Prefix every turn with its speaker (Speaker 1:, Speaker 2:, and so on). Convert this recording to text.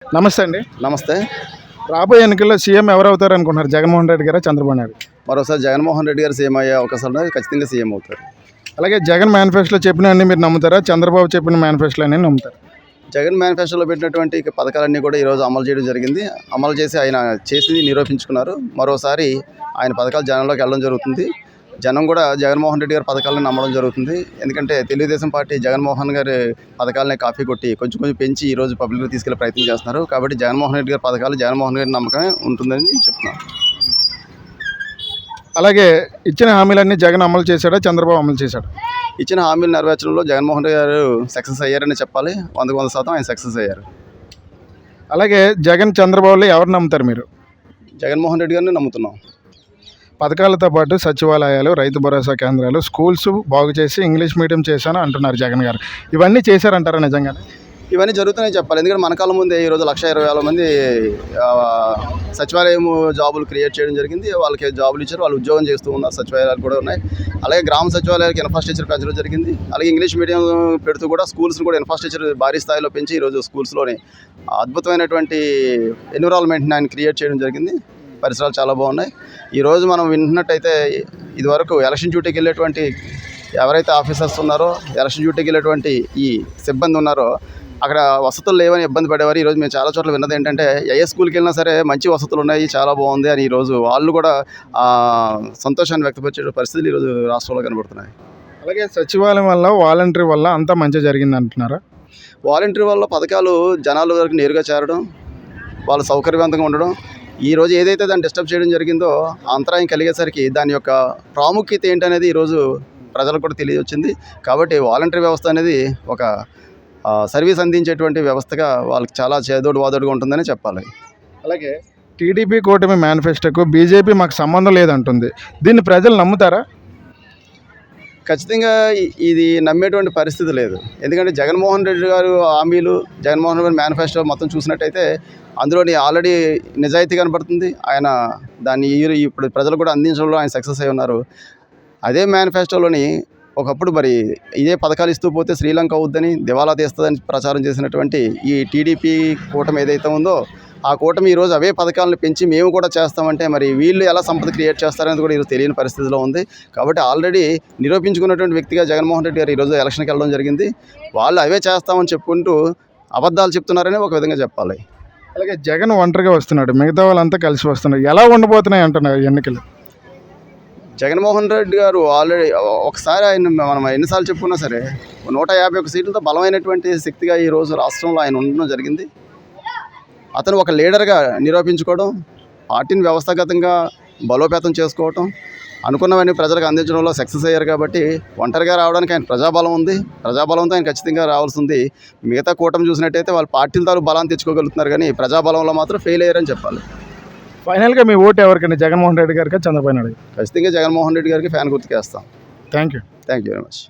Speaker 1: నమస్తే అండి.
Speaker 2: నమస్తే.
Speaker 1: రాబోయే ఎన్నికల్లో సీఎం ఎవరు అవుతారు అనుకుంటున్నారు? జగన్మోహన్ రెడ్డి గారా, చంద్రబాబు నాయుడు?
Speaker 2: మరోసారి జగన్మోహన్ రెడ్డి గారు సీఎం అయ్యే అవకాశం ఉన్నది. ఖచ్చితంగా సీఎం అవుతారు.
Speaker 1: అలాగే జగన్ మేనిఫెస్టోలో చెప్పినవన్నీ మీరు నమ్ముతారా? చంద్రబాబు చెప్పిన మేనిఫెస్టోలో అన్నీ నమ్ముతారు?
Speaker 2: జగన్ మేనిఫెస్టోలో పెట్టినటువంటి పథకాలన్నీ కూడా ఈరోజు అమలు చేయడం జరిగింది. అమలు చేసి ఆయన చేసింది నిరూపించుకున్నారు. మరోసారి ఆయన పథకాలు జనంలోకి వెళ్ళడం జరుగుతుంది. జనం కూడా జగన్మోహన్ రెడ్డి గారి పథకాలను నమ్మడం జరుగుతుంది. ఎందుకంటే తెలుగుదేశం పార్టీ జగన్మోహన్ గారి పథకాలని కాపీ కొట్టి కొంచెం పెంచి ఈరోజు పబ్లిక్లో తీసుకెళ్లే ప్రయత్నం చేస్తున్నారు. కాబట్టి జగన్మోహన్ రెడ్డి గారి పథకాలు జగన్మోహన్ గారి నమ్మకమే ఉంటుందని చెప్తున్నాను.
Speaker 1: అలాగే ఇచ్చిన హామీలన్నీ జగన్ అమలు చేశాడా, చంద్రబాబు అమలు చేశాడా?
Speaker 2: ఇచ్చిన హామీలు నెరవేర్చడంలో జగన్మోహన్ రెడ్డి గారు సక్సెస్ అయ్యారని చెప్పాలి. 100% ఆయన సక్సెస్ అయ్యారు.
Speaker 1: అలాగే జగన్, చంద్రబాబులో ఎవరు నమ్ముతారు మీరు?
Speaker 2: జగన్మోహన్ రెడ్డి గారిని నమ్ముతున్నాం.
Speaker 1: పథకాలతో పాటు సచివాలయాలు, రైతు భరోసా కేంద్రాలు, స్కూల్స్ బాగు చేసి ఇంగ్లీష్ మీడియం చేశాను అంటున్నారు జగన్ గారు. ఇవన్నీ చేశారంటారా నిజంగా?
Speaker 2: ఇవన్నీ జరుగుతున్నాయి చెప్పాలి. ఎందుకంటే మన కాలం ముందే ఈరోజు 1,20,000 మంది సచివాలయం జాబులు క్రియేట్ చేయడం జరిగింది. వాళ్ళకి జాబులు ఇచ్చారు, వాళ్ళు ఉద్యోగం చేస్తూ ఉన్నారు. సచివాలయాలు కూడా ఉన్నాయి. అలాగే గ్రామ సచివాలయాలకు ఇన్ఫ్రాస్ట్రక్చర్ పెంచడం జరిగింది. అలాగే ఇంగ్లీష్ మీడియం పెడుతూ కూడా స్కూల్స్ని కూడా ఇన్ఫ్రాస్ట్రక్చర్ భారీ స్థాయిలో పెంచి ఈరోజు స్కూల్స్లోని అద్భుతమైనటువంటి ఎన్విరాన్మెంట్ని ఆయన క్రియేట్ చేయడం జరిగింది. పరిసరాలు చాలా బాగున్నాయి. ఈరోజు మనం వింటున్నట్టయితే ఇదివరకు ఎలక్షన్ డ్యూటీకి వెళ్ళేటువంటి ఎవరైతే ఆఫీసర్స్ ఉన్నారో, ఎలక్షన్ డ్యూటీకి వెళ్ళేటువంటి ఈ సిబ్బంది ఉన్నారో అక్కడ వసతులు లేవని ఇబ్బంది పడేవారు. ఈరోజు మేము చాలా చోట్ల విన్నది ఏంటంటే ఏ స్కూల్కి వెళ్ళినా సరే మంచి వసతులు ఉన్నాయి, చాలా బాగుంది అని ఈరోజు వాళ్ళు కూడా సంతోషాన్ని వ్యక్తపరిచే పరిస్థితులు ఈరోజు రాష్ట్రంలో కనబడుతున్నాయి.
Speaker 1: అలాగే సచివాలయం వల్ల, వాలంటరీ వల్ల అంతా మంచి జరిగింది అంటున్నారా?
Speaker 2: వాలంటరీ వల్ల పథకాలు జనాల వరకు నేరుగా చేరడం, వాళ్ళు సౌకర్యవంతంగా ఉండడం, ఈరోజు ఏదైతే దాన్ని డిస్టర్బ్ చేయడం జరిగిందో అంతరాయం కలిగేసరికి దాని యొక్క ప్రాముఖ్యత ఏంటనేది ఈరోజు ప్రజలకు కూడా తెలియవచ్చింది. కాబట్టి వాలంటరీ వ్యవస్థ అనేది ఒక సర్వీస్ అందించేటువంటి వ్యవస్థగా వాళ్ళకి చాలా చేదోడు వాదోడుగా ఉంటుందని చెప్పాలి.
Speaker 1: అలాగే టీడీపీ కూటమి మేనిఫెస్టోకు బీజేపీ మాకు సంబంధం లేదంటుంది. దీన్ని ప్రజలు నమ్ముతారా?
Speaker 2: ఖచ్చితంగా ఇది నమ్మేటువంటి పరిస్థితి లేదు. ఎందుకంటే జగన్మోహన్ రెడ్డి గారు హామీలు, జగన్మోహన్ రెడ్డి మేనిఫెస్టో మొత్తం చూసినట్టయితే అందులోని ఆల్రెడీ నిజాయితీ కనబడుతుంది. ఆయన దాన్ని ఇప్పుడు ప్రజలు కూడా అందించడంలో ఆయన సక్సెస్ అయి ఉన్నారు. అదే మేనిఫెస్టోలోని ఒకప్పుడు మరి ఇదే పథకాలు ఇస్తూ పోతే శ్రీలంక అవుద్దని, దివాలా తీస్తుందని ప్రచారం చేసినటువంటి ఈ టీడీపీ కూటమి ఏదైతే ఉందో ఆ కూటమి ఈరోజు అవే పథకాలను పెంచి మేము కూడా చేస్తామంటే మరి వీళ్ళు ఎలా సంపద క్రియేట్ చేస్తారనేది కూడా ఈరోజు తెలియని పరిస్థితిలో ఉంది. కాబట్టి ఆల్రెడీ నిరూపించుకున్నటువంటి వ్యక్తిగా జగన్మోహన్ రెడ్డి గారు ఈరోజు ఎలక్షన్కి వెళ్ళడం జరిగింది. వాళ్ళు అవే చేస్తామని చెప్పుకుంటూ అబద్ధాలు చెప్తున్నారని ఒక విధంగా చెప్పాలి.
Speaker 1: అలాగే జగన్ ఒంటరిగా వస్తున్నాడు, మిగతా వాళ్ళంతా కలిసి వస్తున్నారు. ఎలా ఉండబోతున్నాయి అంటున్నారు ఎన్నికలు?
Speaker 2: జగన్మోహన్ రెడ్డి గారు ఆల్రెడీ ఒకసారి ఆయన మనం ఎన్నిసార్లు చెప్పుకున్నా సరే 151 సీట్లతో బలమైనటువంటి శక్తిగా ఈరోజు రాష్ట్రంలో ఆయన ఉండడం జరిగింది. అతను ఒక లీడర్గా నిరూపించుకోవడం, పార్టీని వ్యవస్థాగతంగా బలోపేతం చేసుకోవటం, అనుకున్నవన్నీ ప్రజలకు అందించడంలో సక్సెస్ అయ్యారు. కాబట్టి ఒంటరిగా రావడానికి ఆయన ప్రజాబలం ఉంది. ప్రజాబలంతో ఆయన ఖచ్చితంగా రావాల్సి ఉంది. మిగతా కూటమి చూసినట్టయితే వాళ్ళు పార్టీల ద్వారా బలాన్ని తెచ్చుకోగలుగుతున్నారు, కానీ ప్రజాబలంలో మాత్రం ఫెయిల్ అయ్యారని చెప్పాలి.
Speaker 1: ఫైనల్గా మీ ఓటు ఎవరికండి? జగన్మోహన్ రెడ్డి గారికి, చంద్రబాబు నాయుడు?
Speaker 2: ఖచ్చితంగా జగన్మోహన్ రెడ్డి గారికి ఫ్యాన్ గుర్తుకేస్తాం.
Speaker 1: Thank you
Speaker 2: very much.